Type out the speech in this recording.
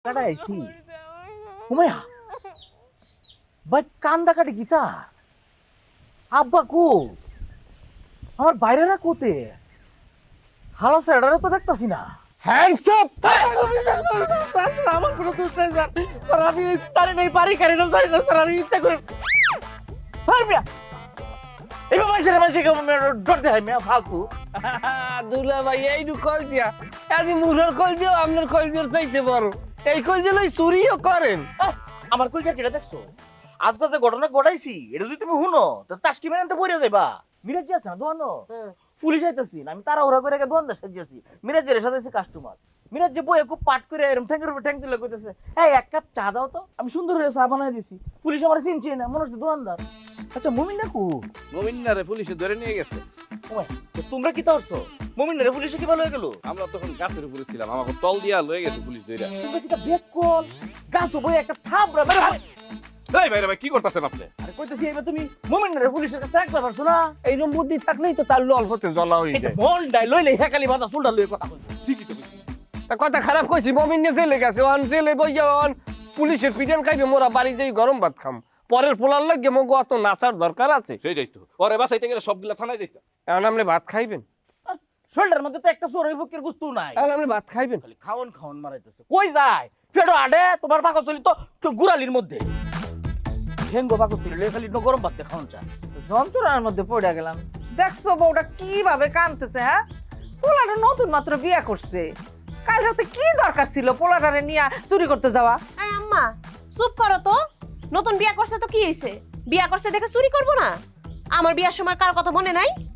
কাটাইছি Umayya ভাই কান্দা কাটে গিতা আব্বা কো আমার বাইরেরা কোতে হালা স্যারেরা তো দেখতাছি না হ্যান্ডস আপ আমার কোনো দোষ নাই স্যার স্যার আমি জানি নাই পারি কারি না জানি না স্যার আমি ইচ্ছা করে স্যার মিয়া এই মাসে ডর দেয় মিয়া ফালতু দুলা ভাই এইটু কলজিয়া আজ মুরার কলজিয়া আপনার কলজিয়ার চাইতে বড় এই কলজিয়া লই চুরিও করেন আমার কলজার কেটে দেখছো আজকে যে ঘটনা ঘটাইছি এটা যদি তুমি শুনো তো তাস্কি মেনে পড়ে যাইবা মিরাজ জি আছে না দোয়ানো পুলিশ আইতাছি আমি তাড়াহুড়া করে দোয়ান দা সাজিয়েছি মিরাজ জি সাজাইছি কাস্টমার মিরাজ জি বইয়ে খুব পাট করে এরকম ঠ্যাঙ্গের উপর ঠ্যাং তুলে কইতেছে এই এক কাপ চা দাও তো আমি সুন্দর করে চা বানাই দিছি পুলিশ আমার চিনছে না মনে হচ্ছে দোয়ানদার আচ্ছা মুমিন না কু মোমিনারে পুলিশে ধরে নিয়ে গেছে। ওই তো তোমরা কি করছো মুমিন রে পুলিশে কি ভালো হয়ে গেল আমরা তখন গাছের উপরে ছিলাম, আমাকে তল দিয়া লয়ে গেছে পুলিশ ধইরা। তোমরা কি তা বেক কল গাছ বই একটা থাপড়া মেরে এই ভাই ভাই কি করতেছেন আপনি? আরে কইতেছি এবার তুমি মুমিন রে পুলিশের কাছে একবার পারছো না এইরকম বুদ্ধি থাকলেই তো তার লল হতে জ্বলা হয়ে এটা যায় মন ডাই লইলে হেকালি মাথা চুলটা লইয়ে কথা কইছো ঠিকই তো কইছি। তা কথা খারাপ কইছি মমিন নিয়ে জেলে গেছে ওয়ান জেলে বইয়া ওয়ান পুলিশের পিটান খাইবে মোরা বাড়ি যাই গরম ভাত খাম পরের পোলার লাগে মগো অত নাচার দরকার আছে সেইটাই তো, ওরে বাসাইতে গেলে সবগুলা থানায় যাইতাম। এখন আপনি ভাত খাইবেন শোল্ডার মধ্যে তো একটা চোরই ফকির গুস্তু নাই এখন আপনি ভাত খাইবেন খালি খাওন খাওন মারাইতেছে কই যায় ফেডো আডে তোমার পাকস্থলী তো গুড়ালির মধ্যে হেঙ্গো পাকস্থলী লয়ে খালি গরম ভাত খাওন চা যন্ত্রণার মধ্যে পড়ে গেলাম দেখছো বউটা কিভাবে কাঁদতেছে হ্যাঁ পোলাটা নতুন মাত্র বিয়া করছে কাল রাতে কি দরকার ছিল পোলাটারে নিয়ে চুরি করতে যাওয়া এই আম্মা চুপ করো তো নতুন বিয়া করছে তো কি হইছে বিয়া করছে দেখে চুরি করবো না আমার বিয়ার সময় কার কথা মনে নাই